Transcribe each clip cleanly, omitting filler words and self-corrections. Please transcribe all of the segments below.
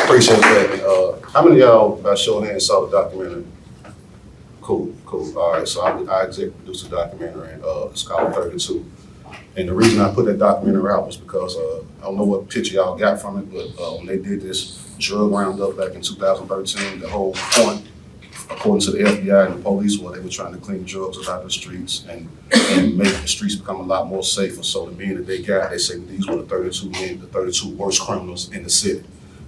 Appreciate that. How many of y'all, by show of hands, saw the documentary? Cool. All right, so I executive produced a documentary, and it's called 32. And the reason I put that documentary out was because I don't know what picture y'all got from it, but when they did this drug roundup back in 2013, the whole point, according to the FBI and the police, was they were trying to clean drugs out of the streets and make the streets become a lot more safer. So the men that they got, they say these were the 32 men, the 32 worst criminals in the city.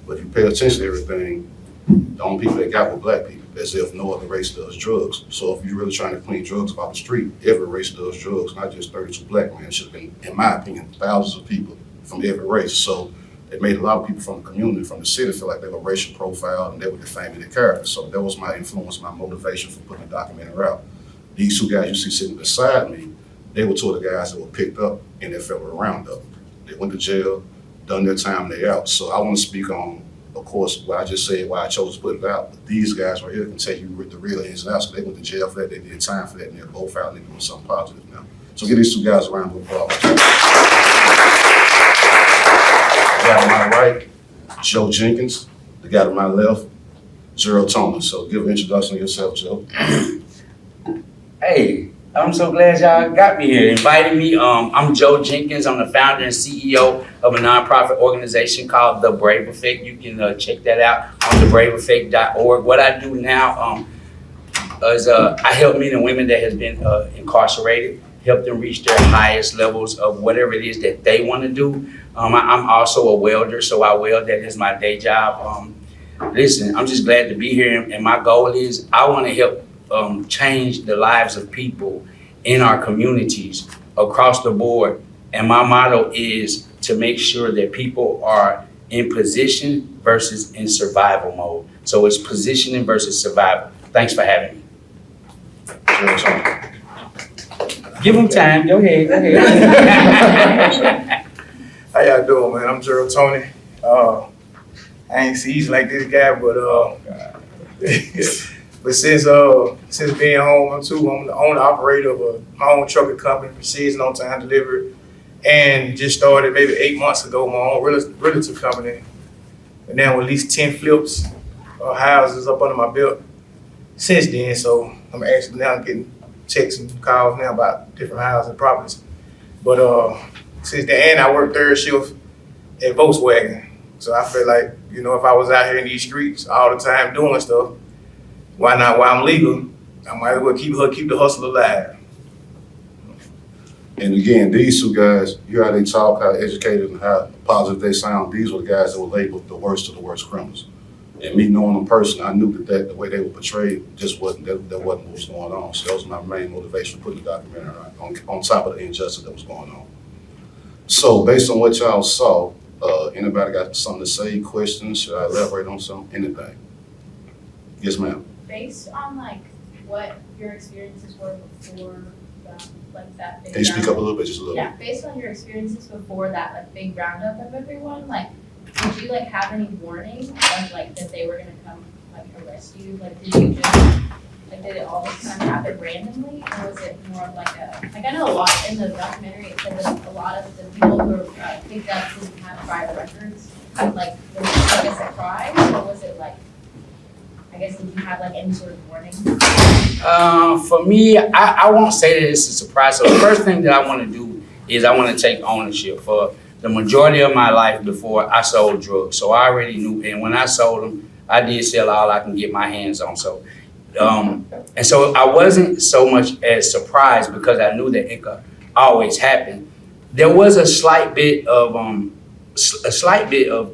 But if you pay attention to everything, the only people they got were black people, as if no other race does drugs. So if you're really trying to clean drugs off the street, every race does drugs, not just 32 black men. It should have been, in my opinion, thousands of people from every race. So it made a lot of people from the community, from the city, feel like they were racial profiled and they were defaming their character. So that was my influence, my motivation for putting the documentary out. These two guys you see sitting beside me, they were two of the guys that were picked up in that federal roundup. They went to jail, done their time, they out. So I want to speak on, of course, what I just said, why I chose to put it out. But these guys right here can tell you the real ins and outs. So they went to jail for that, they did time for that, and they're both out and they're doing something positive now. So give these two guys a round of applause. The guy to my right, Joe Jenkins. The guy to my left, Gerald Toney. So give an introduction to yourself, Joe. Hey, I'm so glad y'all got me here, invited me. I'm Joe Jenkins. I'm the founder and CEO of a nonprofit organization called The Brave Effect. You can check that out on thebraveeffect.org. What I do now is I help men and women that has been incarcerated, help them reach their highest levels of whatever it is that they want to do. I'm also a welder, so I weld. That is my day job. Listen, I'm just glad to be here, and my goal is I want to help change the lives of people in our communities across the board. And my motto is to make sure that people are in position versus in survival mode. So it's positioning versus survival. Thanks for having me. Give them time. Go ahead. How y'all doing, man? I'm Gerald Toney. I ain't seasoned like this guy, but but since being home, I'm the owner operator of my own trucking company, Precision On Time Delivery, and just started maybe 8 months ago my own realtor company, and now with at least 10 flips houses up under my belt since then. So I'm actually now getting texts and calls now about different houses and properties. But since then, and I work third shift at Volkswagen, so I feel like, you know, if I was out here in these streets all the time doing stuff, why not? While I'm legal, I might as well keep the hustle alive. And again, these two guys, you hear how they talk, how educated and how positive they sound. These were the guys that were labeled the worst of the worst criminals. And me knowing them personally, I knew that the way they were portrayed just wasn't what was going on. So that was my main motivation for putting the documentary out, on top of the injustice that was going on. So based on what y'all saw, anybody got something to say, questions? Should I elaborate on something? Anything? Yes, ma'am. Based on like what your experiences were before like that big Can you speak up a little bit, just a little bit? Based on your experiences before that like big roundup of everyone, like did you like have any warning of like that they were gonna come like arrest you? Like did you just like did it all just kind of happen randomly, or was it more of like a like I know a lot in the documentary it said that a lot of the people who were picked up didn't have prior records, like was it like a surprise, or was it like I guess did you have like any sort of warning? For me, I won't say that it's a surprise. So the first thing that I want to do is I want to take ownership. For the majority of my life before, I sold drugs. So I already knew, and when I sold them, I did sell all I can get my hands on. So, and so I wasn't so much as surprised because I knew that it could always happen. There was a slight bit of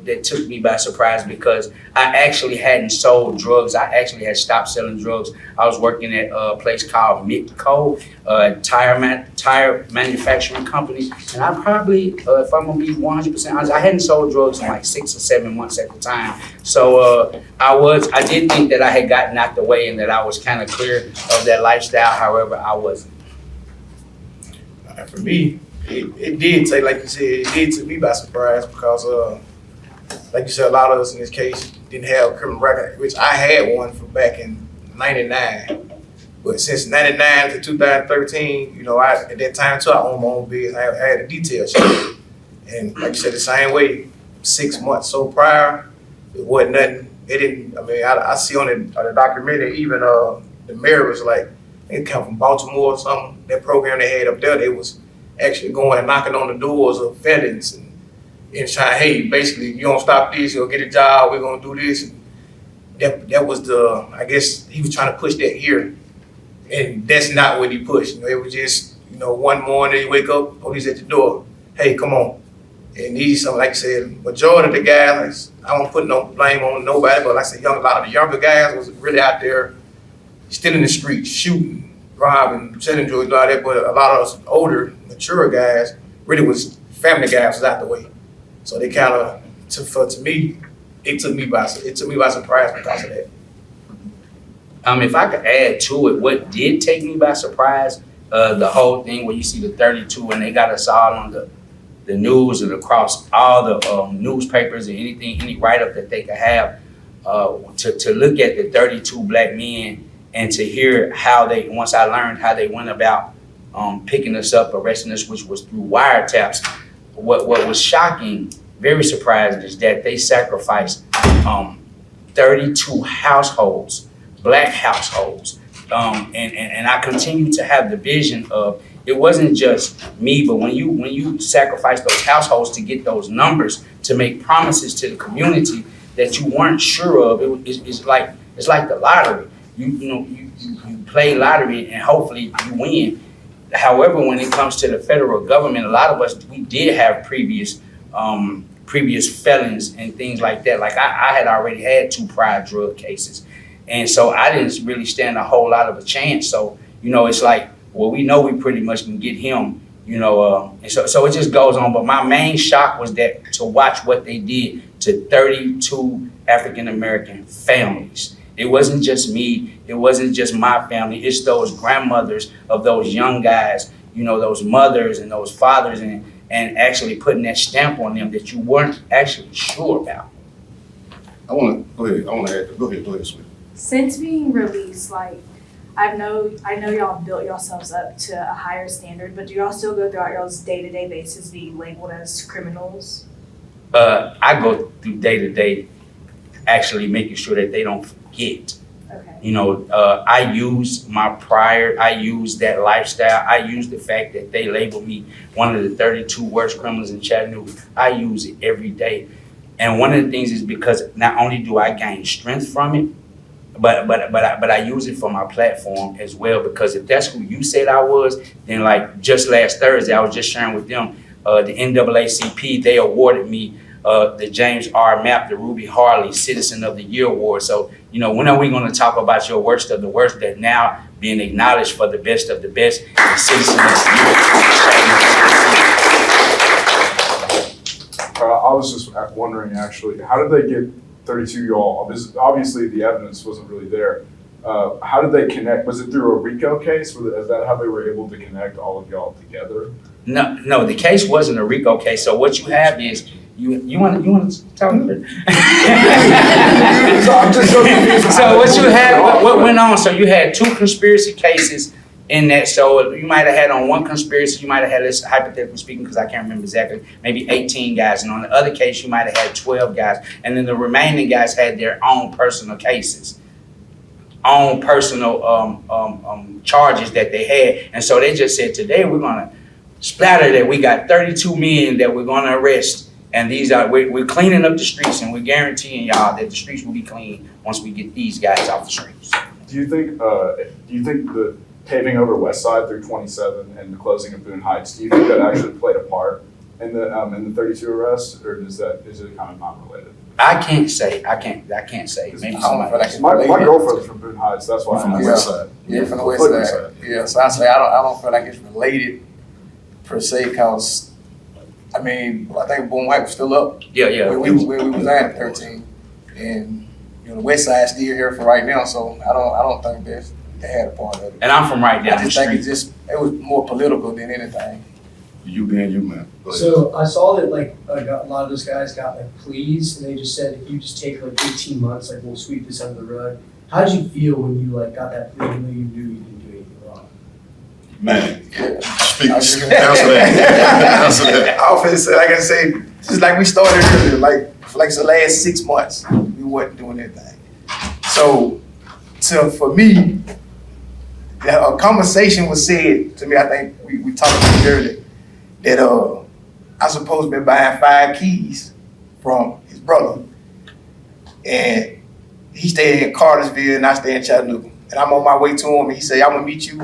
that took me by surprise because I actually hadn't sold drugs. I actually had stopped selling drugs. I was working at a place called Mitco, tire manufacturing company, and I probably, if I'm gonna be 100% honest, I hadn't sold drugs in like 6 or 7 months at the time. So I did think that I had gotten out the way and that I was kind of clear of that lifestyle. However, I wasn't. For me, it did take, like you said, it did take me by surprise because, like you said, a lot of us in this case didn't have a criminal record, which I had one from back in '99. But since '99 to 2013, you know, at that time too, I owned my own business. I had a detail shop, and like you said, the same way 6 months. So prior, it wasn't nothing. It didn't. I mean, I see on the documentary even the mayor was like, they come from Baltimore or something. That program they had up there, they was actually going and knocking on the doors of felons and trying, hey, basically, you don't stop this, you'll get a job. We're gonna do this. And that was I guess he was trying to push that here, and that's not what he pushed. You know, it was just, you know, one morning you wake up, police at the door. Hey, come on. And these, like I said, majority of the guys, I don't put no blame on nobody, but like I said, a lot of the younger guys was really out there still in the streets, shooting, robbing, selling drugs, all that. But a lot of us older, mature guys really was family guys was out the way. So they kind of, to me, it took me by surprise because of that. If I could add to it, what did take me by surprise, the whole thing where you see the 32 and they got us all on the news and across all the newspapers and anything, any write-up that they could have, to look at the 32 black men and to hear how they, once I learned how they went about picking us up, arresting us, which was through wiretaps. What was shocking, very surprising, is that they sacrificed 32 households, black households. And I continue to have the vision of, it wasn't just me, but when you sacrifice those households to get those numbers, to make promises to the community that you weren't sure of, it's like the lottery. You play lottery and hopefully you win. However, when it comes to the federal government, a lot of us, we did have previous felons and things like that. Like I had already had 2 prior drug cases. And so I didn't really stand a whole lot of a chance. So, it's like, well, we know we pretty much can get him, and so it just goes on. But my main shock was that to watch what they did to 32 African-American families. It wasn't just me. It wasn't just my family. It's those grandmothers of those young guys, those mothers and those fathers, and actually putting that stamp on them that you weren't actually sure about. I want to add. Go ahead, sweetie. Since being released, like, I know y'all built yourselves up to a higher standard, but do y'all still go throughout y'all's day-to-day basis being labeled as criminals? I go through day-to-day actually making sure that they don't forget. Okay. I use that lifestyle. I use the fact that they label me one of the 32 worst criminals in Chattanooga. I use it every day. And one of the things is because not only do I gain strength from it, but I use it for my platform as well, because if that's who you said I was, then like just last Thursday, I was just sharing with them, the NAACP, they awarded me the James R. Mapp, the Ruby Harley Citizen of the Year Award. So, when are we going to talk about your worst of the worst that now being acknowledged for the best of the best and Citizen of the Year? I was just wondering, actually, how did they get 32 y'all? Obviously, the evidence wasn't really there. How did they connect? Was it through a RICO case? Is that how they were able to connect all of y'all together? No, the case wasn't a RICO case. So what you have is, you want to tell me? I'm just so confused. So what you had, what went on? So you had 2 conspiracy cases in that. So you might have had on one conspiracy, you might have had, this hypothetically speaking, because I can't remember exactly, maybe 18 guys. And on the other case, you might have had 12 guys. And then the remaining guys had their own personal cases, own personal charges that they had. And so they just said, today we're going to splatter that we got 32 men that we're going to arrest. And we're cleaning up the streets, and we're guaranteeing y'all that the streets will be clean once we get these guys off the streets. Do you think the paving over West Side through 27 and the closing of Boone Heights, do you think that actually played a part in the 32 arrests, or is it kind of not related? I can't say. Maybe somebody. My girlfriend's from Boone Heights. That's why. From the West Side. Yeah, from the West Side. Yeah, so I say I don't feel like it's related per se, because I think Boone White was still up. Yeah. Where we was at 13, and the West Side's still here for right now. So I don't think they had a part of it. And I'm from right down I just think it was more political than anything. You being you, man. So I saw that a lot of those guys got pleas, and they just said, if you just take 18 months, we'll sweep this under the rug. How did you feel when you got that plea and you knew you didn't do anything wrong? Man, Yeah. answer that. I often say, like I say, just like we started earlier, like for like the last 6 months, we wasn't doing anything. So, for me, a conversation was said to me. I think we talked about it earlier that I supposed to be buying 5 keys from his brother, and he stayed in Cartersville and I stay in Chattanooga. And I'm on my way to him, and he said, "I'm gonna meet you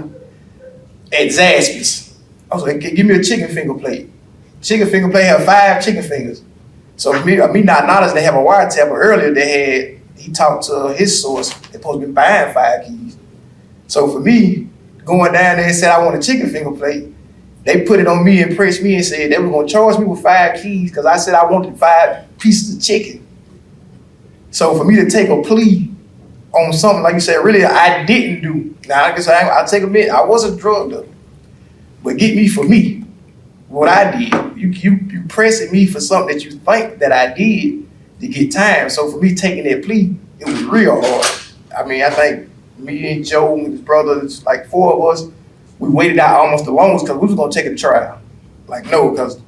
at Zaxby's." I was like, "Give me a chicken finger plate." Chicken finger plate had 5 chicken fingers. So me not knowledge they have a wiretap, but earlier he talked to his source. They're supposed to be buying 5 keys. So for me, going down there and said I want a chicken finger plate, they put it on me and pressed me and said they were gonna charge me with 5 keys because I said I wanted 5 pieces of chicken. So for me to take a plea on something like you said, really I didn't do. Now I guess I'll take a minute. I wasn't drugged up, but get me for me, what I did. You pressing me for something that you think that I did to get time. So for me taking that plea, it was real hard. I mean, I think me and Joe and his brother, it's like 4 of us, we waited out almost the longest because we was gonna take it to trial. Like, no, because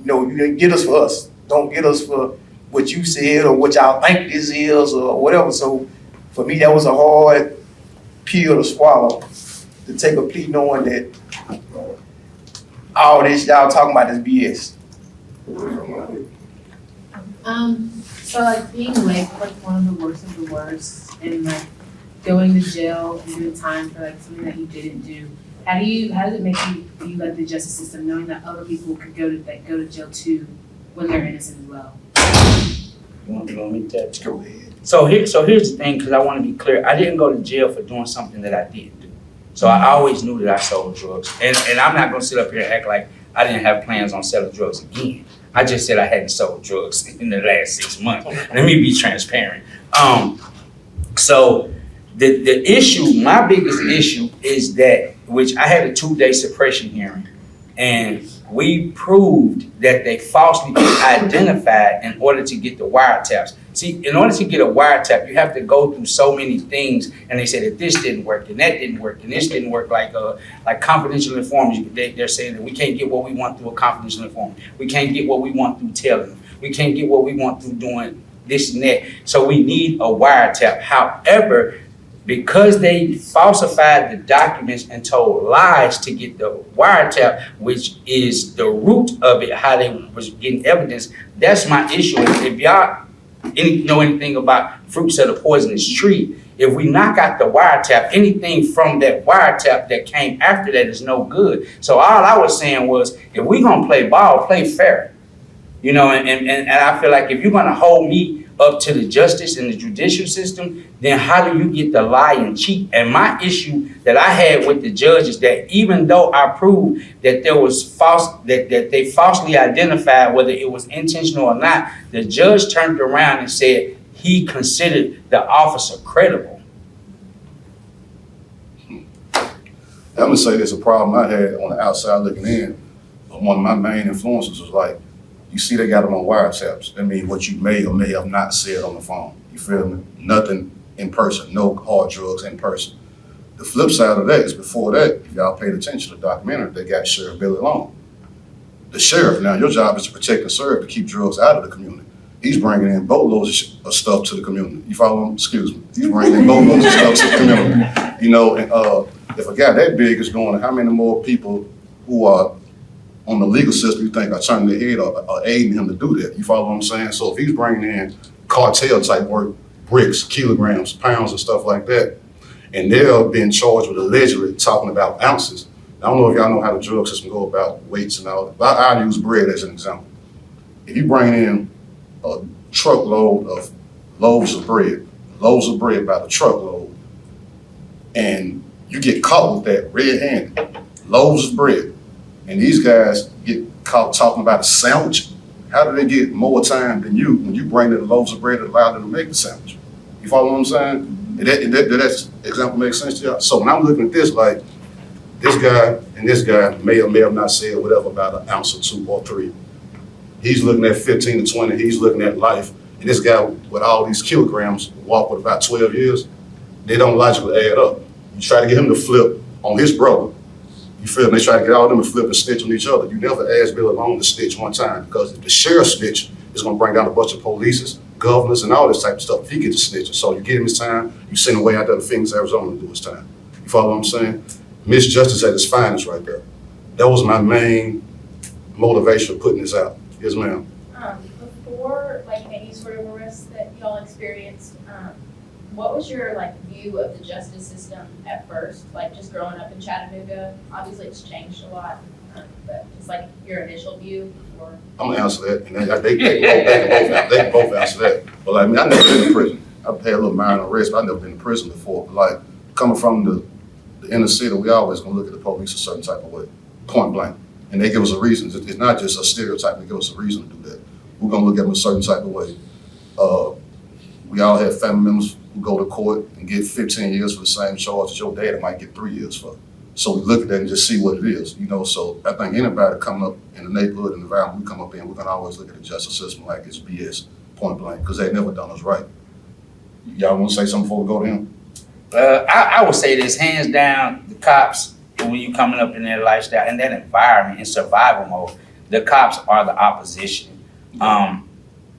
no, you didn't get us for us. Don't get us for what you said or what y'all think this is or whatever. So for me, that was a hard pill to swallow, to take a plea knowing that all this y'all talking about is BS. So like being late, like one of the worst, and like going to jail and doing time for like something that you didn't do. How does it make you feel like the justice system, knowing that other people could go to jail too when they're innocent as well? You want me to touch? Go ahead. So here's the thing, because I want to be clear. I didn't go to jail for doing something that I didn't do. So I always knew that I sold drugs. And I'm not going to sit up here and act like I didn't have plans on selling drugs again. I just said I hadn't sold drugs in the last 6 months. Let me be transparent. So the issue, my biggest issue is that, which I had a 2-day suppression hearing, and we proved that they falsely identified in order to get the wiretaps. See, in order to get a wiretap, you have to go through so many things, and they said that this didn't work, and that didn't work, and this didn't work. Like confidential informants, they're saying that we can't get what we want through a confidential informant. We can't get what we want through telling them. We can't get what we want through doing this and that. So we need a wiretap. However, because they falsified the documents and told lies to get the wiretap, which is the root of it, how they was getting evidence, that's my issue. If y'all know anything about fruits of the poisonous tree, if we knock out the wiretap, anything from that wiretap that came after that is no good. So all I was saying was, if we gonna play ball, play fair. You know, and I feel like if you're gonna hold me up to the justice and the judicial system, then how do you get the lie and cheat? And my issue that I had with the judge is that even though I proved that there was that they falsely identified whether it was intentional or not, the judge turned around and said he considered the officer credible. I'm gonna say there's a problem I had on the outside looking in. One of my main influences was like, you see they got them on wiretaps. I mean, what you may or may have not said on the phone. You feel me? Nothing in person, no hard drugs in person. The flip side of that is before that, if y'all paid attention to the documentary, they got Sheriff Billy Long. The sheriff, now your job is to protect and serve, to keep drugs out of the community. He's bringing in boatloads of stuff to the community. You follow him? Excuse me. He's bringing in boatloads of stuff to the community. You know, and if a guy that big is going, how many more people who are on the legal system you think are turning their head or aiding him to do that? You follow what I'm saying? So if he's bringing in cartel type work, bricks, kilograms, pounds, and stuff like that, and they're being charged with allegedly talking about ounces. I don't know if y'all know how the drug system go about weights and all that, but I'll use bread as an example. If you bring in a truckload of loaves of bread by the truckload, and you get caught with that red-handed, loaves of bread, and these guys get caught talking about a sandwich, how do they get more time than you when you bring in the loaves of bread that allow them to make the sandwich? You follow what I'm saying? Did that example make sense to y'all? So when I'm looking at this, like, this guy and this guy may or may have not said whatever about an ounce or 2 or 3. He's looking at 15 to 20, he's looking at life. And this guy with all these kilograms walk with about 12 years, they don't logically add up. You try to get him to flip on his brother, You feel me? They try to get all of them and flip and snitch on each other. You never ask Bill alone to snitch one time, because if the sheriff snitch, it's gonna bring down a bunch of police, governors, and all this type of stuff if he gets to snitching. So you give him his time, you send him way out there to Phoenix, Arizona to do his time. You follow what I'm saying? Misjustice at its finest right there. That was my main motivation of putting this out. Yes, ma'am. Before like any sort of arrest that y'all experienced, what was your like view of the justice system at first? Like just growing up in Chattanooga, obviously it's changed a lot, but just like your initial view before. I'm gonna answer that, and they can both answer that. But like, I mean, I never been in prison. I've had a little minor arrest, but I've never been in prison before. But like, coming from the inner city, we always gonna look at the police a certain type of way, point blank. And they give us a reason. It's not just a stereotype, they give us a reason to do that. We're gonna look at them a certain type of way. We all have family members who go to court and get 15 years for the same charge as your dad might get 3 years for. So we look at that and just see what it is, you know. So I think anybody coming up in the neighborhood and the environment we come up in, we're gonna always look at the justice system like it's BS, point blank, because they've never done us right. Y'all wanna say something before we go to him? I would say this, hands down, the cops, when you coming up in that lifestyle, in that environment, in survival mode, the cops are the opposition.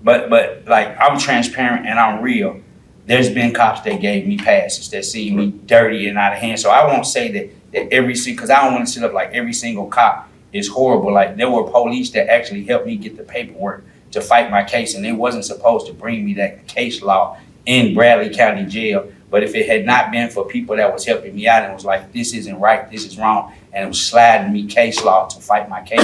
But like, I'm transparent and I'm real. There's been cops that gave me passes, that see me dirty and out of hand. So I won't say that every single, because I don't want to sit up like every single cop is horrible. Like, there were police that actually helped me get the paperwork to fight my case, and they wasn't supposed to bring me that case law in Bradley County Jail. But if it had not been for people that was helping me out and was like, this isn't right, this is wrong, and it was sliding me case law to fight my case,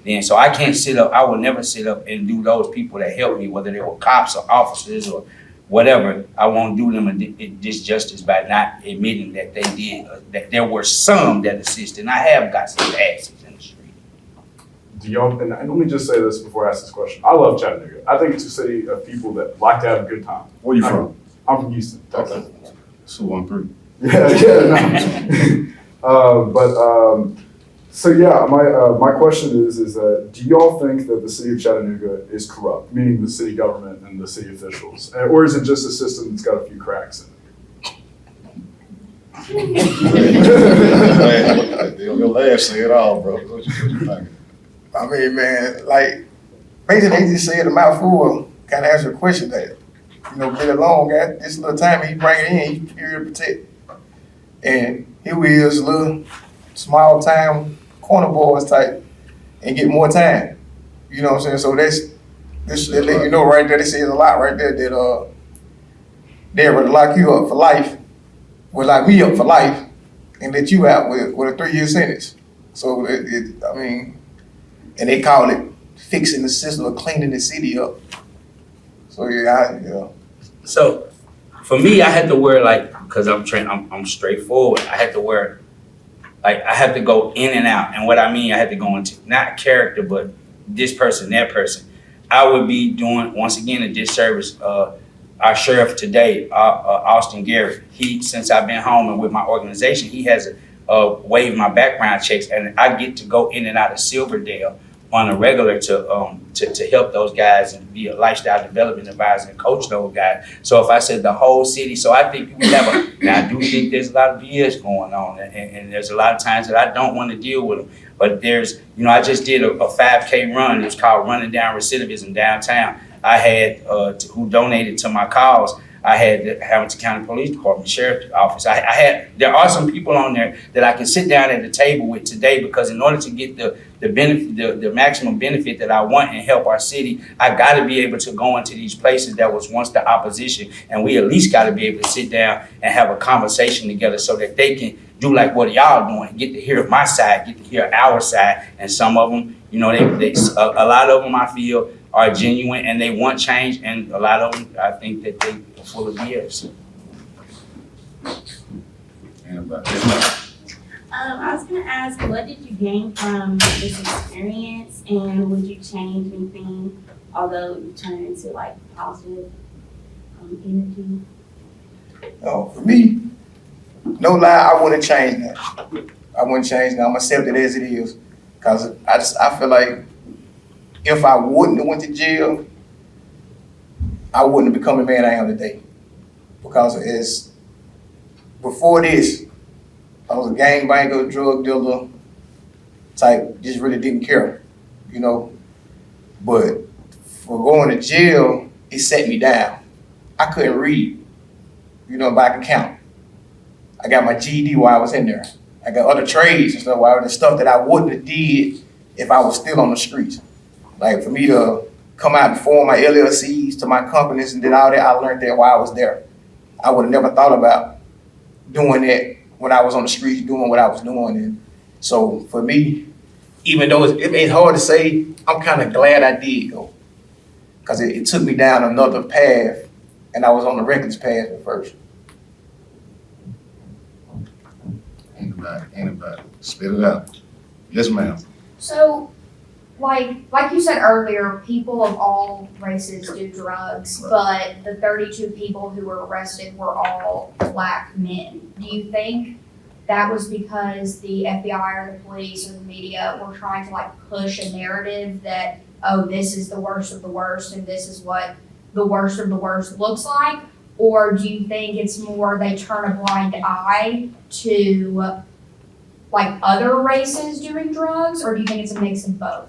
then so I can't sit up, I will never sit up and do those people that helped me, whether they were cops or officers or whatever. I won't do them a disjustice by not admitting that they did, that there were some that assisted. And I have got some passes in the street. Do y'all, and let me just say this before I ask this question. I love Chattanooga. I think it's a city of people that like to have a good time. Where you from? I'm from Houston, Texas. Okay. 213. So yeah, my question is that do y'all think that the city of Chattanooga is corrupt, meaning the city government and the city officials, or is it just a system that's got a few cracks in it? Your laugh say it all, bro. What you thinking? I mean, man, like, basically they just said a mouthful, kind of answer a question that, you know, get along, got this little time he bring it in, he here to protect. And here we is, little small town corner boys type, and get more time. You know what I'm saying? So this let you know right there, this says a lot right there that they would lock you up for life, would lock me up for life, and let you out with a 3-year sentence. So I mean, and they call it fixing the system or cleaning the city up. So yeah. So for me, I had to wear, like, because I'm straightforward. I had to wear, like, I had to go in and out. And what I mean, I had to go into not character, but this person, that person. I would be doing, once again, a disservice. Our sheriff today, Austin Garrett, since I've been home and with my organization, he has waived my background checks, and I get to go in and out of Silverdale on a regular to help those guys and be a lifestyle development advisor and coach those guys. So if I said the whole city, so I think we have now I do think there's a lot of BS going on, and there's a lot of times that I don't want to deal with them. But there's, you know, I just did a 5K run. It was called Running Down Recidivism downtown. I had, who donated to my cause, I had the Hamilton County Police Department, Sheriff's Office. There are some people on there that I can sit down at the table with today, because in order to get the benefit, the maximum benefit that I want and help our city, I got to be able to go into these places that was once the opposition, and we at least got to be able to sit down and have a conversation together so that they can do like what y'all doing, get to hear my side, get to hear our side. And some of them, you know, they a lot of them I feel are genuine and they want change, and a lot of them I think that they are full of BS. I was going to ask, what did you gain from this experience, and would you change anything, although you turned into like positive energy? Oh, for me, no lie, I wouldn't change that. I wouldn't change that. I'm accepted as it is, because I feel like if I wouldn't have went to jail, I wouldn't have become the man I am today. Because before this, I was a gangbanger, drug dealer, type, just really didn't care, you know. But for going to jail, it set me down. I couldn't read, you know, but I could count. I got my GED while I was in there. I got other trades and stuff, the stuff that I wouldn't have did if I was still on the streets. Like for me to come out and form my LLCs to my companies and did all that, I learned that while I was there. I would have never thought about doing that when I was on the streets, doing what I was doing. And so for me, even though it's hard to say, I'm kind of glad I did go. Because it took me down another path, and I was on the reckless path at first. Anybody, spit it out. Yes, ma'am. So, like you said earlier, people of all races do drugs, but the 32 people who were arrested were all Black men. Do you think that was because the FBI or the police or the media were trying to like push a narrative that, oh, this is the worst of the worst and this is what the worst of the worst looks like? Or do you think it's more they turn a blind eye to like other races doing drugs, or do you think it's a mix of both?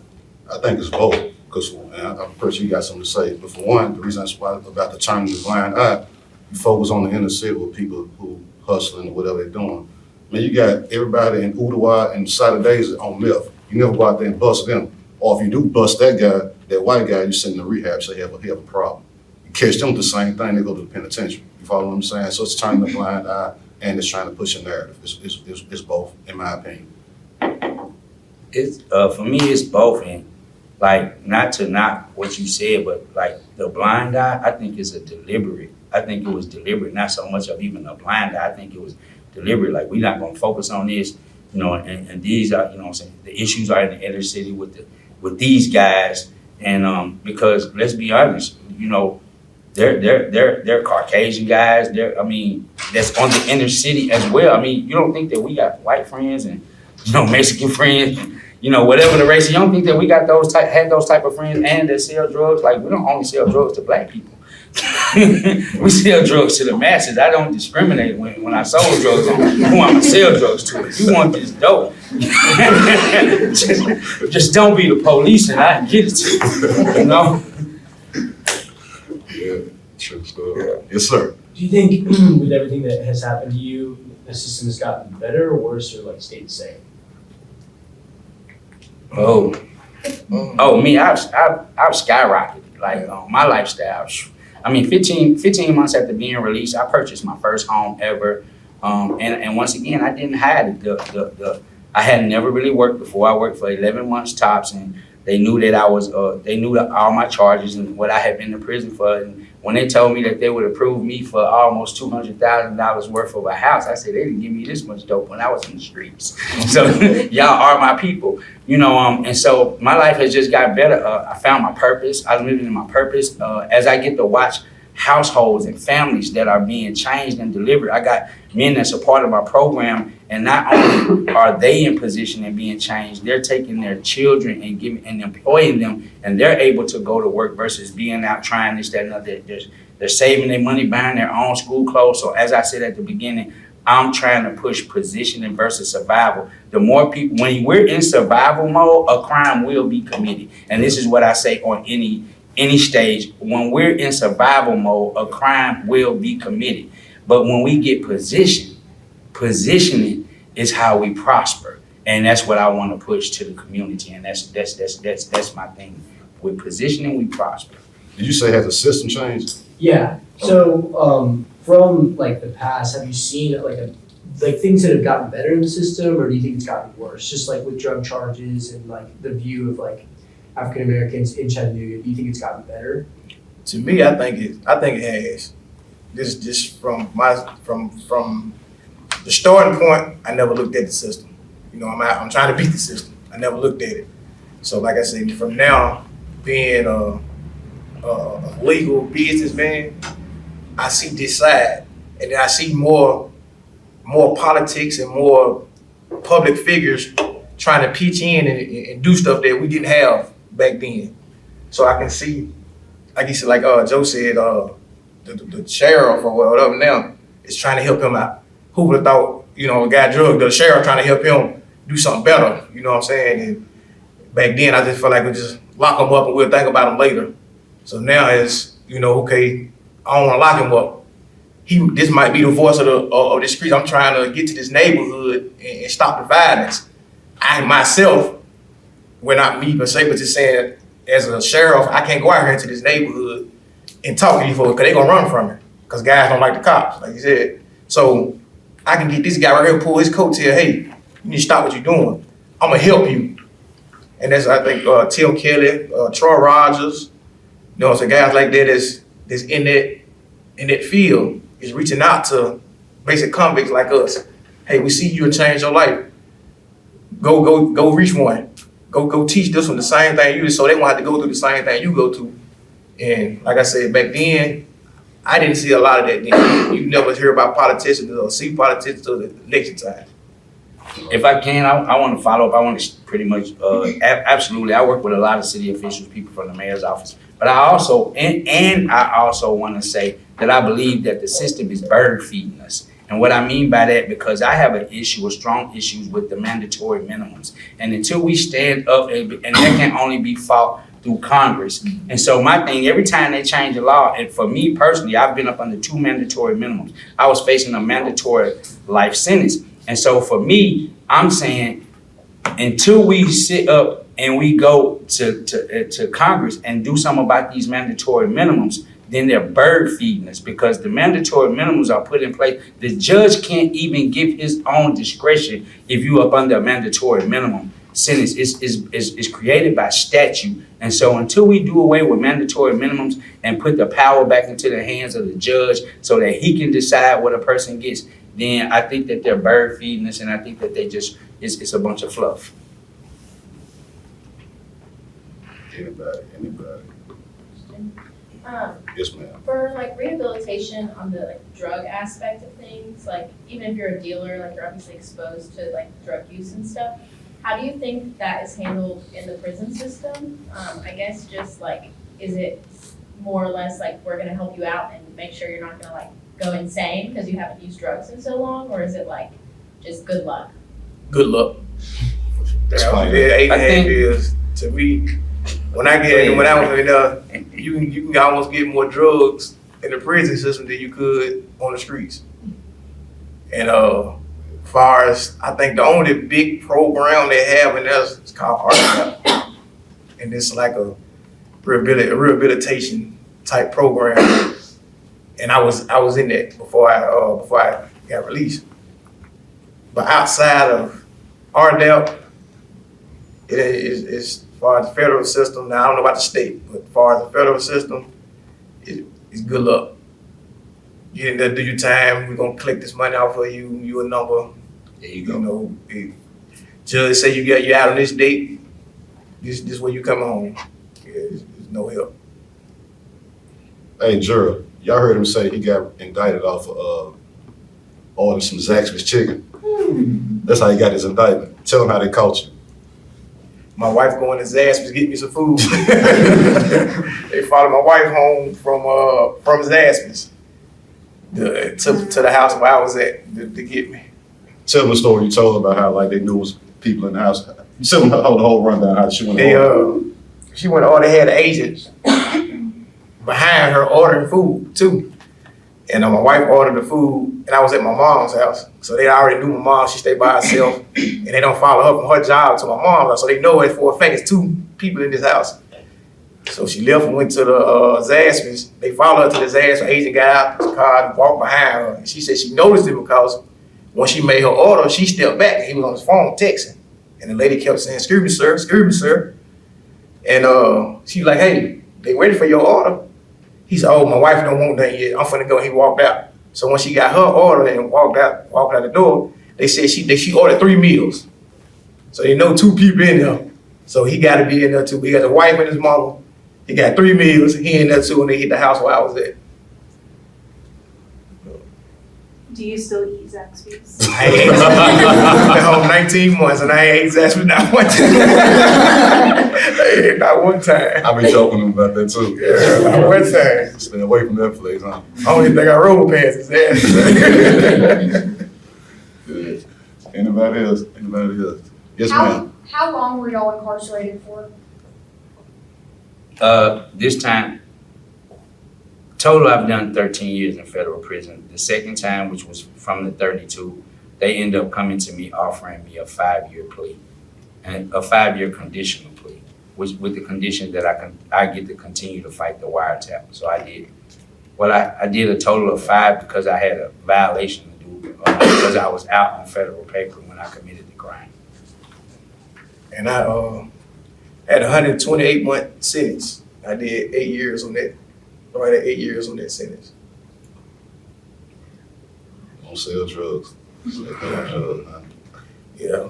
I think it's both, because I'm pretty sure you got something to say. But for one, the reason that's why about the turning the blind eye, you focus on the inner city with people who hustling or whatever they're doing. Man, you got everybody in Ooltewah and Saturdays on meth. You never go out there and bust them. Or if you do bust that guy, that white guy, you send him to rehab, so he have a problem. You catch them with the same thing, they go to the penitentiary. You follow what I'm saying? So it's turning the blind eye and it's trying to push a narrative. It's both, in my opinion. It's for me, it's both, and like not to knock what you said, but like the blind eye, I think it's deliberate. I think it was deliberate, not so much of even a blind eye. I think it was deliberate. Like we're not gonna focus on this, you know, and these are, you know what I'm saying, the issues are in the inner city with these guys, and because let's be honest, you know, they're Caucasian guys. That's on the inner city as well. I mean, you don't think that we got white friends and, you know, Mexican friends, you know, whatever the race. You don't think that we got had those type of friends and that sell drugs? Like we don't only sell drugs to Black people. We sell drugs to the masses. I don't discriminate when I sold drugs on who I'm gonna sell drugs to. If you want this dope, just don't be the police and I can get it to you, you know? Yeah, true stuff. Yeah. Yes, sir. Do you think with everything that has happened to you, the system has gotten better or worse, or like stayed the same? Me, I've skyrocketed. Like my lifestyle. I mean, 15 months after being released, I purchased my first home ever. And once again, I didn't hide it. I had never really worked before. I worked for 11 months tops, and they knew that I was, they knew all my charges and what I had been in prison for. And when they told me that they would approve me for almost $200,000 worth of a house, I said, they didn't give me this much dope when I was in the streets. So y'all are my people, you know, and so my life has just got better. I found my purpose. I'm living in my purpose. As I get to watch households and families that are being changed and delivered. I got men that's a part of my program, and not only are they in position and being changed, they're taking their children and employing them, and they're able to go to work versus being out trying this, that, and other. They're saving their money, buying their own school clothes. So as I said at the beginning, I'm trying to push positioning versus survival. The more people, when we're in survival mode, a crime will be committed. And this is what I say on any stage. When we're in survival mode, a crime will be committed. But when we get positioning is how we prosper. And that's what I want to push to the community. And that's my thing. With positioning, we prosper. Did you say has the system changed? Yeah. So from like the past, have you seen like things that have gotten better in the system, or do you think it's gotten worse? Just like with drug charges and like the view of like African Americans in Chattanooga, do you think it's gotten better? To me, I think it has. Just from the starting point, I never looked at the system. You know, I'm trying to beat the system. I never looked at it. So like I said, from now being a legal businessman, I see this side, and then I see more politics and more public figures trying to pitch in and do stuff that we didn't have back then. So I can see, like you said, like Joe said, the sheriff or whatever now is trying to help him out. Who would have thought, you know, a guy drugged, the sheriff trying to help him do something better, you know what I'm saying? And back then, I just felt like we just lock them up and we'll think about them later. So now it's, you know, okay, I don't wanna lock him up. This might be the voice of the streets. I'm trying to get to this neighborhood and stop the violence. I myself, we're not me per se, but just saying, as a sheriff, I can't go out here into this neighborhood and talk to you folks, because they're gonna run from it. Because guys don't like the cops, like you said. So I can get this guy right here, pull his coattail, hey, you need to stop what you're doing. I'm gonna help you. And that's, I think, Tim Kelly, Troy Rogers, you know, so guys like that that's in that field is reaching out to basic convicts like us. Hey, we see you and change your life. Go reach one. Go teach this one the same thing you do, so they won't have to go through the same thing you go through. And like I said, back then, I didn't see a lot of that then. You never hear about politicians or see politicians until the election time. If I can, I want to follow up. I want to pretty much, absolutely. I work with a lot of city officials, people from the mayor's office. But I also, and I also want to say that I believe that the system is bird feeding us. And what I mean by that, because I have an issue, strong issues with the mandatory minimums. And until we stand up, and that can only be fought through Congress. And so my thing, every time they change the law, and for me personally, I've been up under 2 mandatory minimums. I was facing a mandatory life sentence. And so for me, I'm saying, until we sit up and we go to Congress and do something about these mandatory minimums, then they're bird feeding us, because the mandatory minimums are put in place. The judge can't even give his own discretion if you up under a mandatory minimum sentence. Is created by statute. And so until we do away with mandatory minimums and put the power back into the hands of the judge so that he can decide what a person gets, then I think that they're bird feeding us, and I think that it's a bunch of fluff. Anybody? Yes, ma'am. For like rehabilitation on the like drug aspect of things, like even if you're a dealer, like you're obviously exposed to like drug use and stuff, how do you think that is handled in the prison system? I guess just like, is it more or less like we're gonna help you out and make sure you're not gonna like go insane because you haven't used drugs in so long, or is it like just good luck? Good luck. Explain Yeah, that. 8.5 years to me. When I was in there, you can almost get more drugs in the prison system than you could on the streets. And as far as, I think the only big program they have in there is called roundup, and it's like a rehabilitation type program. And I was in that before I got released. But outside of RDEP, it is as far as the federal system. Now I don't know about the state, but as far as the federal system, it's good luck. You in there, do your time. We're gonna collect this money off of you. You a number. There you go. You know, judge say you out on this date. This where you coming home. Yeah, there's no help. Hey, Gerald, y'all heard him say he got indicted off of ordering some Zaxby's chicken. That's how he got his indictment. Tell him how they caught you. My wife going to Zaxby's to get me some food. They followed my wife home from Zaxby's to the house where I was at to get me. Tell him the story you told about how like they knew it was people in the house. You tell him the whole rundown how she went. She went to order, had agents behind her ordering food too. And my wife ordered the food, and I was at my mom's house. So they already knew my mom, she stayed by herself, and they don't follow her from her job to my mom's house. So they know it for a fact, it's 2 people in this house. So she left and went to the Zaxby's. They followed her to the Zaxby's. Agent got out of his car and walked behind her. And she said she noticed it because when she made her order, she stepped back and he was on his phone texting. And the lady kept saying, excuse me, sir. And she was like, hey, they ready for your order? He said, oh, my wife don't want that yet. I'm finna go. He walked out. So when she got her order and walked out the door, they said she ordered 3 meals. So they know 2 people in there. So he got to be in there too. He got a wife and his mama. He got 3 meals. He in there too, and they hit the house where I was at. Do you still eat Zaxby's? I ain't been home 19 months and I ain't ate Zaxby's not one time. Not one time. I be joking with him about that too. Yeah, not one time. Stay away from that place, huh? I don't even think I roll past his ass. Good. Anybody else? Yes, ma'am. How long were y'all incarcerated for? This time, total I've done 13 years in federal prison. The second time, which was from the 32, they ended up coming to me offering me a 5-year plea and a 5-year conditional plea, which with the condition that I get to continue to fight the wiretap. So I did. Well, I did a total of 5 because I had a violation to do because I was out on federal paper when I committed the crime. And I had a 128-month sentence. I did 8 years on that. Right at 8 years on that sentence. Don't sell drugs. Yeah.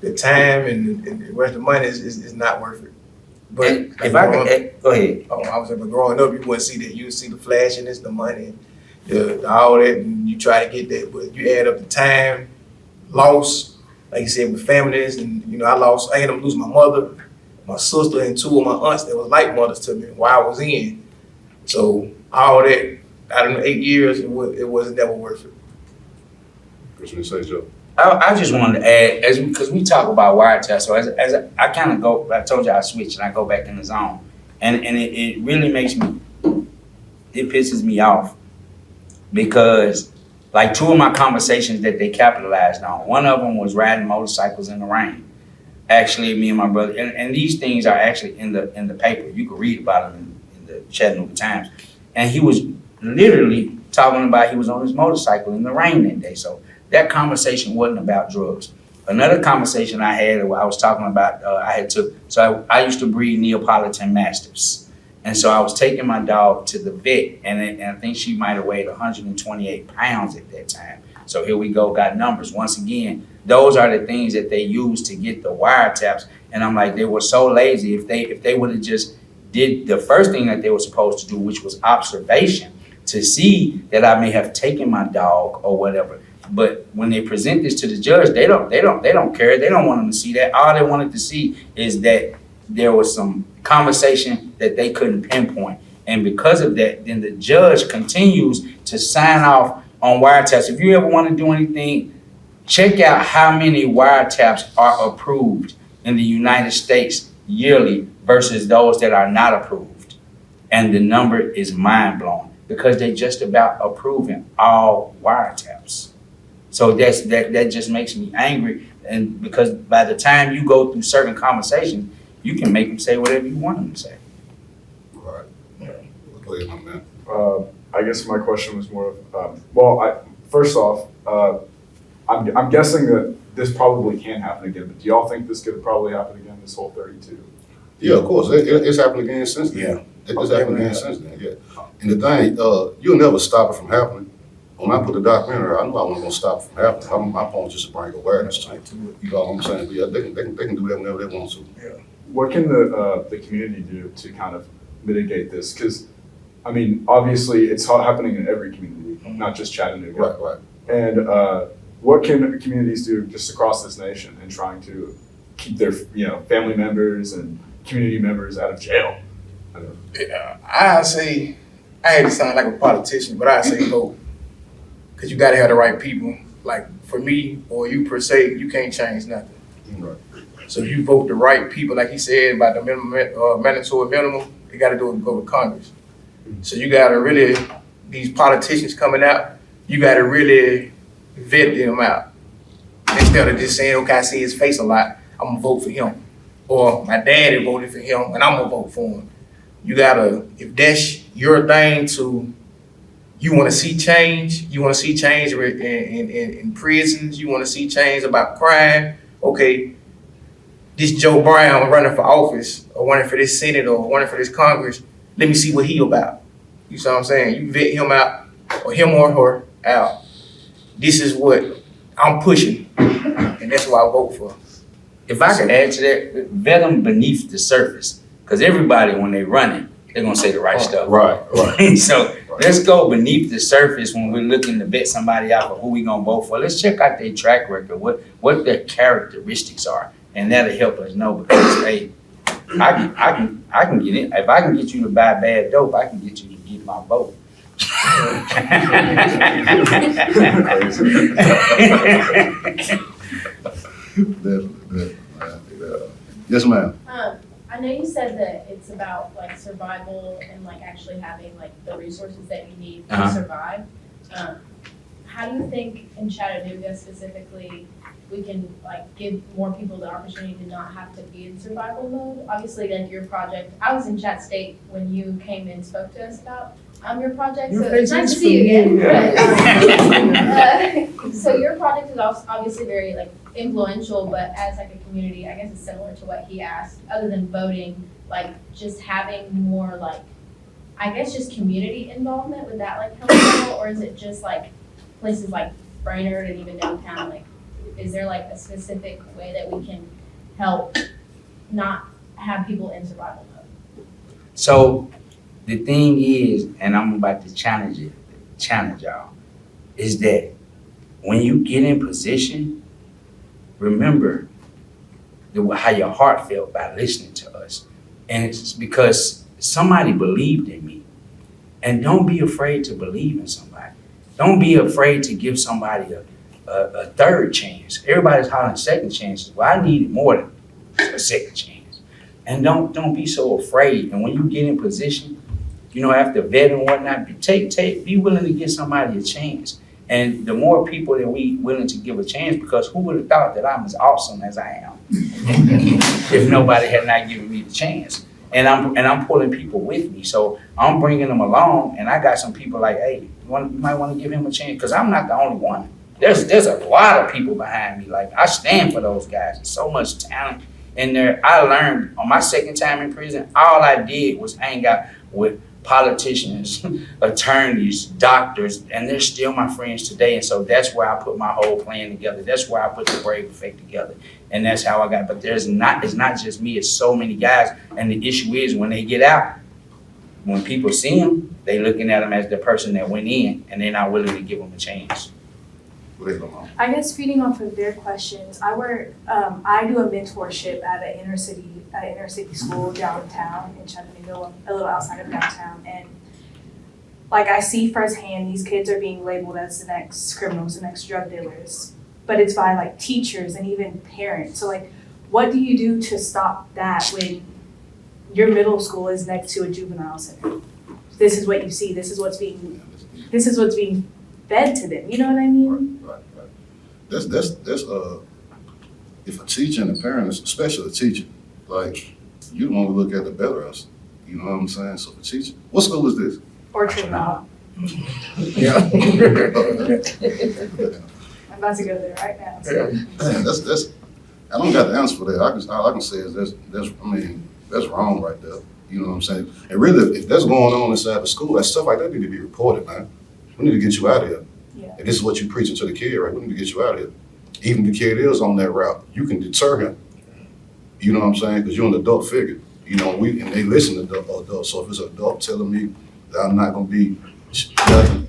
The time and the rest of the money is not worth it. But And if I could, go ahead. I was like, but growing up, you wouldn't see that. You would see the flashiness, the money, the all that, and you try to get that. But you add up the time, loss, like you said, with families, and I ended up losing my mother, my sister, and 2 of my aunts that was like mothers to me while I was in. So all that, out of the 8 years, it was never worth it. What you say, Joe? I just wanted to add, because we talk about wiretap, so as I kind of go, I told you I switch and I go back in the zone, and it really it pisses me off, because like 2 of my conversations that they capitalized on, one of them was riding motorcycles in the rain. Actually, me and my brother, and these things are actually in the paper. You can read about them in the Chattanooga Times, and he was literally talking about he was on his motorcycle in the rain that day. So that conversation wasn't about drugs. Another conversation I had, I was talking about, I used to breed Neapolitan Mastiffs. And so I was taking my dog to the vet, and I think she might have weighed 128 pounds at that time. So here we go, got numbers. Once again, those are the things that they use to get the wiretaps. And I'm like, they were so lazy. If they would have just did the first thing that they were supposed to do, which was observation, to see that I may have taken my dog or whatever. But when they present this to the judge, they don't care. They don't want them to see that. All they wanted to see is that there was some conversation that they couldn't pinpoint. And because of that, then the judge continues to sign off on wiretaps. If you ever want to do anything, check out how many wiretaps are approved in the United States yearly versus those that are not approved. And the number is mind-blowing because they're just about approving all wiretaps. So that just makes me angry, and because by the time you go through certain conversations, you can make them say whatever you want them to say. Right. Go ahead, my man. I guess my question was more of, first off, I'm guessing that this probably can't happen again, but do y'all think this could probably happen again, this whole 32? Yeah, of course. It's happened again since then. Yeah. It's happened again since then, yeah. And the thing, you'll never stop it from happening. When I put the documentary, I knew I wasn't gonna stop it from happening. My point was just to bring awareness to it. You know what I'm saying? But yeah, they can do that whenever they want to. Yeah. What can the community do to kind of mitigate this? Because, I mean, obviously it's happening in every community, not just Chattanooga. Right. And what can communities do just across this nation in trying to keep their family members and community members out of jail? I say, I hate to sound like a politician, but I say vote. Because you got to have the right people. Like for me or you per se, you can't change nothing. Right. So if you vote the right people, like he said about the mandatory minimum, you got to go with Congress. So you got to really, these politicians coming out, you got to really vet them out. Instead of just saying, okay, I see his face a lot, I'm going to vote for him. Or my daddy voted for him and I'm going to vote for him. You got to, if that's your thing you want to see change, in prisons, you want to see change about crime, okay, this Joe Brown running for office or running for this Senate or running for this Congress, let me see what he about. You see what I'm saying? You vet him out or him or her out. This is what I'm pushing and that's what I vote for. If I could add to that, vet them beneath the surface. Because everybody, when they're running, they're going to say the right stuff. Right. So let's go beneath the surface when we're looking to vet somebody out for who we're going to vote for. Let's check out their track record, what their characteristics are. And that'll help us know because, hey, I can get in. If I can get you to buy bad dope, I can get you to get my vote. Definitely. Yeah. Yes, ma'am. I know you said that it's about like survival and like actually having like the resources that you need to survive. How do you think in Chattanooga specifically, we can like give more people the opportunity to not have to be in survival mode? Obviously, like your project, I was in Chat State when you came and spoke to us about your project, so it's nice to see you again. But, so your project is also obviously very like influential, but as like a community, I guess it's similar to what he asked, other than voting, like just having more like, I guess just community involvement, would that like help at all? Or is it just like places like Brainerd and even downtown, like, is there like a specific way that we can help not have people in survival mode? So the thing is, and I'm about to challenge y'all, is that when you get in position, remember how your heart felt by listening to us. And it's because somebody believed in me. And don't be afraid to believe in somebody. Don't be afraid to give somebody a third chance. Everybody's hollering second chances. Well, I needed more than a second chance. And don't be so afraid. And when you get in position, after vetting and whatnot, be willing to give somebody a chance. And the more people that we willing to give a chance, because who would have thought that I'm as awesome as I am if nobody had not given me the chance? And I'm pulling people with me, so I'm bringing them along. And I got some people like, hey, you might want to give him a chance, because I'm not the only one. There's a lot of people behind me. Like, I stand for those guys. There's so much talent in there. I learned on my second time in prison, all I did was hang out with politicians, attorneys, doctors, and they're still my friends today. And so that's where I put my whole plan together. That's where I put the Brave Effect together. And that's how I got it. But it's not just me, it's so many guys. And the issue is when they get out, when people see them, they looking at them as the person that went in, and they're not willing to give them a chance. I guess feeding off of their questions, I do a mentorship at an inner city school downtown in Chattanooga, a little outside of downtown, and like I see firsthand these kids are being labeled as the next criminals, the next drug dealers, but it's by like teachers and even parents. So like, what do you do to stop that when your middle school is next to a juvenile center? This is what you see. This is what's being fed to them. You know what I mean? Right. That's if a teacher and a parent, especially a teacher, like, you don't want to look at the better us. You know what I'm saying? So for teacher, what school is this? Orchard Knob. Yeah. I'm about to go there right now. So. Man, that's I don't got the answer for that. All I can say is that's wrong right there. You know what I'm saying? And really, if that's going on inside the school, that stuff like that need to be reported, man. We need to get you out of here. Yeah. And this is what you're preaching to the kid, right? We need to get you out of here. Even if the kid is on that route, you can deter him. You know what I'm saying? Because you're an adult figure. And they listen to adults. So if it's an adult telling me that I'm not going to be nothing,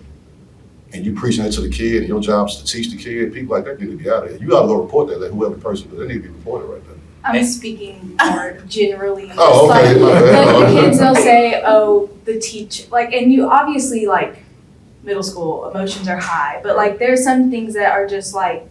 and you preaching that to the kid, and your job is to teach the kid, people like that need to be out of here. You got to go report that, like whoever the person is, they need to be reported right there. I'm speaking more generally. Oh, okay. Like the kids, they'll say, oh, the teacher, like, and you obviously, like, middle school, emotions are high, but, like, there's some things that are just, like,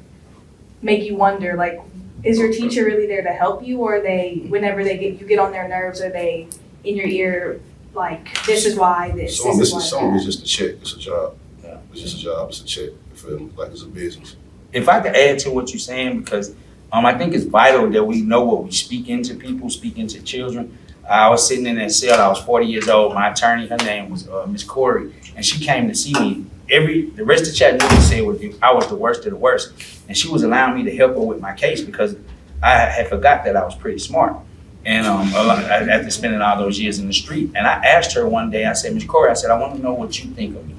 make you wonder, like, is your teacher really there to help you, or whenever you get on their nerves, are they in your ear, like, this is why this, Some of this is why that? it's just a check, it's a job. Yeah. It's just a job, it's a check, you feel me? Like, it's a business. If I could add to what you're saying, because I think it's vital that we know what we speak into people, speak into children. I was sitting in that cell, I was 40 years old. My attorney, her name was Miss Corey, and she came to see me. The rest of Chattanooga said I was the worst of the worst. And she was allowing me to help her with my case because I had forgot that I was pretty smart. And after spending all those years in the street. And I asked her one day, I said, Miss Corey, I said, I want to know what you think of me.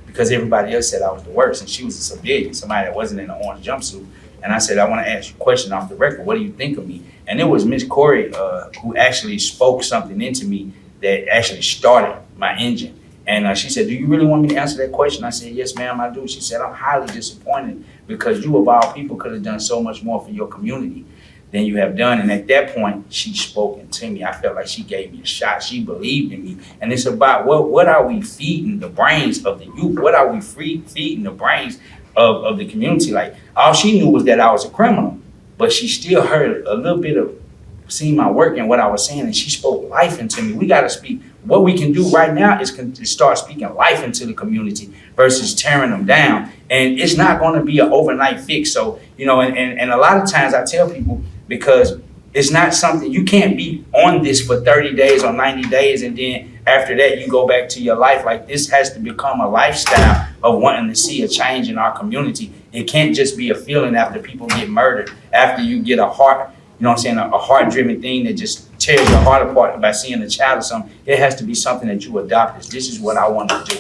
Because everybody else said I was the worst. And she was a civilian, somebody that wasn't in an orange jumpsuit. And I said, I want to ask you a question off the record. What do you think of me? And it was Miss Corey who actually spoke something into me that actually started my engine. And she said, do you really want me to answer that question? I said, yes, ma'am, I do. She said, I'm highly disappointed because you of all people could have done so much more for your community than you have done. And at that point, she spoke to me. I felt like she gave me a shot. She believed in me. And it's about what are we feeding the brains of the youth? What are we feeding the brains of the community? Like, all she knew was that I was a criminal. but she still heard a little bit of seeing my work and what I was saying, and she spoke life into me. We got to speak. What we can do right now is start speaking life into the community versus tearing them down. And it's not going to be an overnight fix. So, you know, and a lot of times I tell people, because it's not something, you can't be on this for 30 days or 90 days and then after that you go back to your life. Like, this has to become a lifestyle of wanting to see a change in our community. It can't just be a feeling after people get murdered, after you get a heart, you know what I'm saying, a heart-driven thing that just tears your heart apart by seeing a child or something. It has to be something that you adopt. This is what I want to do.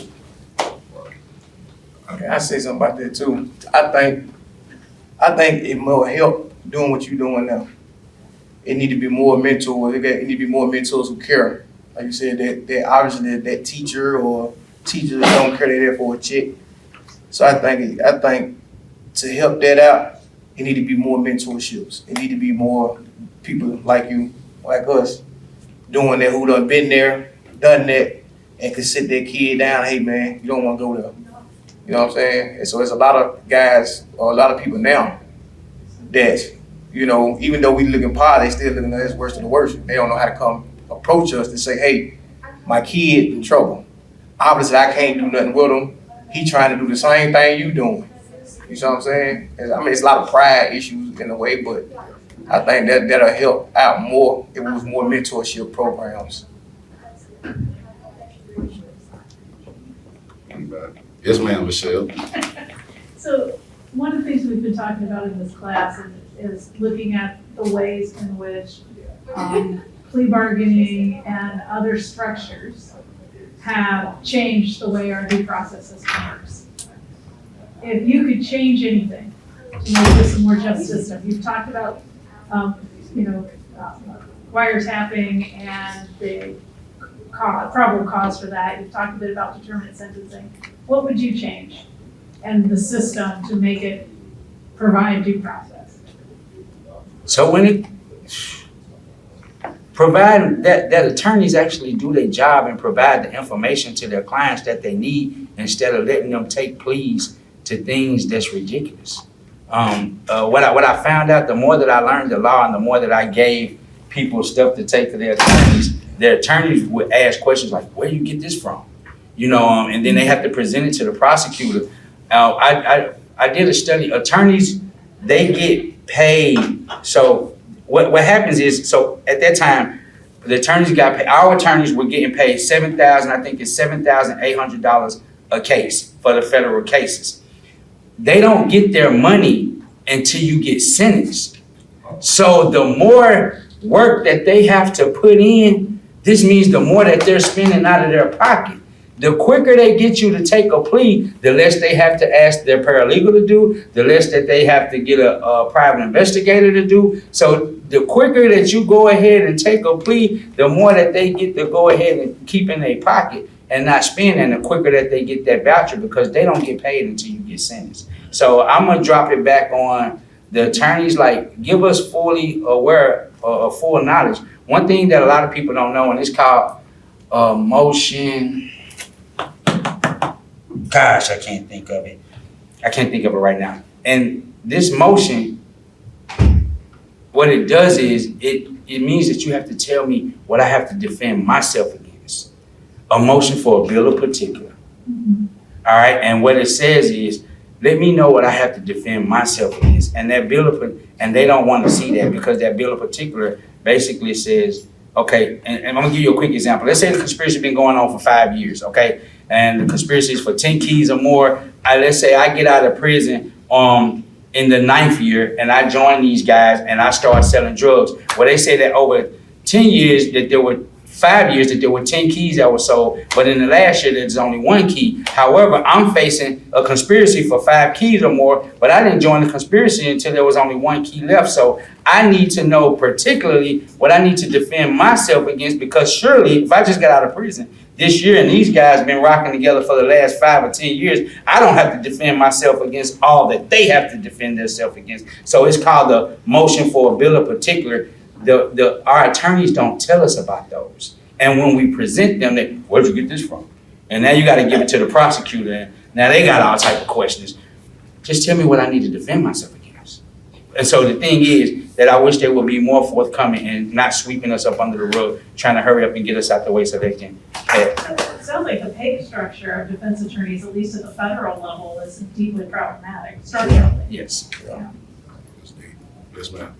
Okay, I say something about that too. I think it will help doing what you're doing now. It need to be more mentors. It need to be more mentors who care. Like you said, that obviously that teacher or teachers don't care, they're there for a check. So I think to help that out, it need to be more mentorships. It need to be more people like you, like us, doing that, who done been there, done that, and can sit their kid down. Hey man, you don't want to go there. You know what I'm saying? And so there's a lot of guys or a lot of people now that, you know, even though we looking positive, they still looking at us worse than the worst. They don't know how to come approach us to say, hey, my kid in trouble. Obviously, I can't do nothing with him. He trying to do the same thing you doing. You see what I'm saying? I mean, it's a lot of pride issues in a way, but I think that'll help out more if it was more mentorship programs. Yes, ma'am, Michelle. So one of the things we've been talking about in this class is looking at the ways in which plea bargaining and other structures have changed the way our due process system works. If you could change anything to make this a more just system, you've talked about, wiretapping and the probable cause for that. You've talked a bit about determinate sentencing. What would you change in the system to make it provide due process? So when it provide that attorneys actually do their job and provide the information to their clients that they need instead of letting them take pleas to things that's ridiculous. What I found out, the more that I learned the law and the more that I gave people stuff to take to their attorneys would ask questions like, where do you get this from? You know, and then they have to present it to the prosecutor. I did a study. Attorneys, they get paid. So what happens is, so at that time, the attorneys got paid. Our attorneys were getting paid $7,800 a case for the federal cases. They don't get their money until you get sentenced. So the more work that they have to put in, this means the more that they're spending out of their pocket. The quicker they get you to take a plea, the less they have to ask their paralegal to do, the less that they have to get a private investigator to do. So the quicker that you go ahead and take a plea, the more that they get to go ahead and keep in their pocket and not spend, and the quicker that they get that voucher, because they don't get paid until you get sentenced. So I'm gonna drop it back on the attorneys, like, give us fully aware of full knowledge. One thing that a lot of people don't know, and it's called motion. Gosh, I can't think of it. I can't think of it right now. And this motion, what it does is it means that you have to tell me what I have to defend myself against. A motion for a bill of particular. Mm-hmm. All right, and what it says is, let me know what I have to defend myself against. And that bill of, and they don't want to see that, because that bill of particular basically says, okay, and I'm gonna give you a quick example. Let's say the conspiracy has been going on for 5 years, okay? And the conspiracy is for 10 keys or more. Let's say I get out of prison in the 9th year and I join these guys and I start selling drugs. Well, they say that over 10 years that there were 5 years that there were 10 keys that were sold, but in the last year there's only 1 key. However, I'm facing a conspiracy for 5 keys or more, but I didn't join the conspiracy until there was only 1 key left. So I need to know particularly what I need to defend myself against, because surely if I just got out of prison this year and these guys have been rocking together for the last 5 or 10 years, I don't have to defend myself against all that they have to defend themselves against. So it's called the motion for a bill of particular. Our attorneys don't tell us about those. And when we present them, where'd you get this from? And now you got to give it to the prosecutor. And now they got all type of questions. Just tell me what I need to defend myself against. And so the thing is that I wish they would be more forthcoming and not sweeping us up under the rug, trying to hurry up and get us out the way so they can It sounds like the pay structure of defense attorneys, at least at the federal level, is deeply problematic structurally. Yes. Yes, ma'am.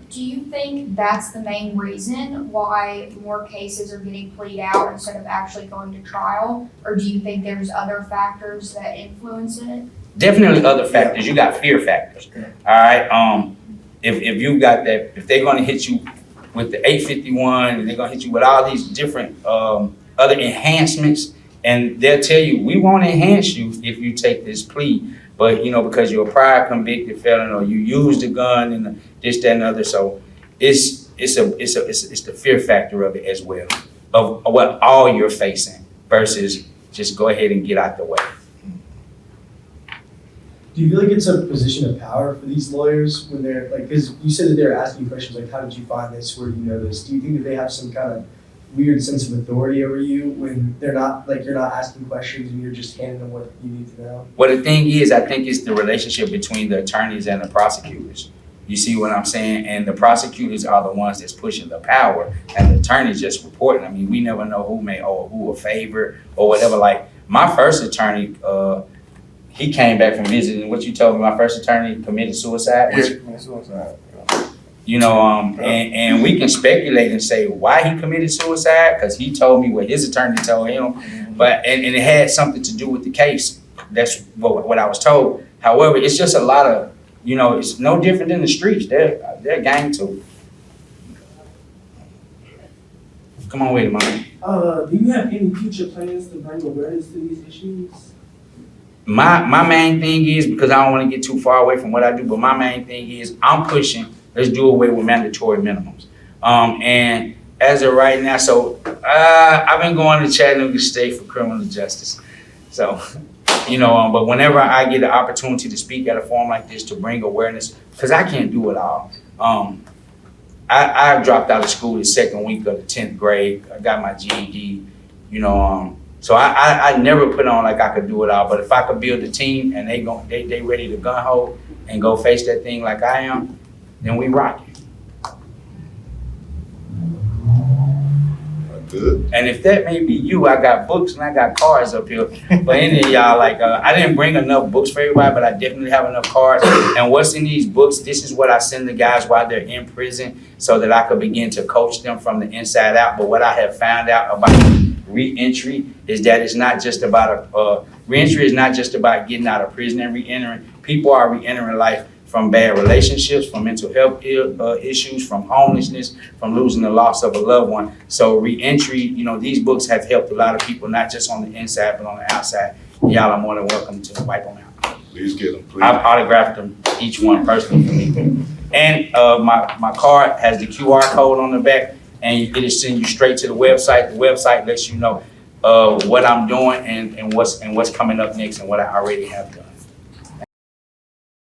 Do you think that's the main reason why more cases are getting plead out instead of actually going to trial? Or do you think there's other factors that influence it? Definitely other factors. You got fear factors. All right. If you got that, if they're gonna hit you with the 851 and they're gonna hit you with all these different other enhancements, and they'll tell you, we won't enhance you if you take this plea, but because you're a prior convicted felon or you used a gun and this, that, and other. So it's the fear factor of it as well, of what all you're facing versus just go ahead and get out the way. Do you feel like it's a position of power for these lawyers when they're like, because you said that they're asking questions like, how did you find this? Where do you know this? Do you think that they have some kind of weird sense of authority over you when they're not, like, you're not asking questions and you're just handing them what you need to know? Well, the thing is, I think it's the relationship between the attorneys and the prosecutors. You see what I'm saying? And the prosecutors are the ones that's pushing the power, and the attorneys just reporting. I mean, we never know who may owe who a favor or whatever. Like my first attorney, he came back from visiting. What you told me, my first attorney committed suicide. Suicide. And we can speculate and say why he committed suicide, because he told me what his attorney told him, but and it had something to do with the case. That's what I was told. However, it's just a lot of, it's no different than the streets. They're a gang too. Come on with it, man. Do you have any future plans to bring awareness to these issues? My main thing is, because I don't want to get too far away from what I do, but my main thing is I'm pushing, let's do away with mandatory minimums. And as of right now, so I've been going to Chattanooga State for criminal justice. So, but whenever I get the opportunity to speak at a forum like this to bring awareness, because I can't do it all. I dropped out of school the second week of the 10th grade. I got my GED, so I never put on like I could do it all, but if I could build a team and they ready to gun hold and go face that thing like I am, then we rock it. Good. And if that may be you, I got books and I got cards up here. But any of y'all, I didn't bring enough books for everybody, but I definitely have enough cards. And what's in these books, this is what I send the guys while they're in prison so that I could begin to coach them from the inside out. But what I have found out about re-entry is that it's not just about re-entry is not just about getting out of prison and re-entering. People are re-entering life from bad relationships, from mental health issues, from homelessness, from losing the loss of a loved one. So re-entry, these books have helped a lot of people, not just on the inside, but on the outside. Y'all are more than welcome to wipe them out. Please get them, please. I've autographed them, each one personally for me. And my card has the QR code on the back, and it'll send you straight to the website. The website lets you know what I'm doing and what's coming up next and what I already have done.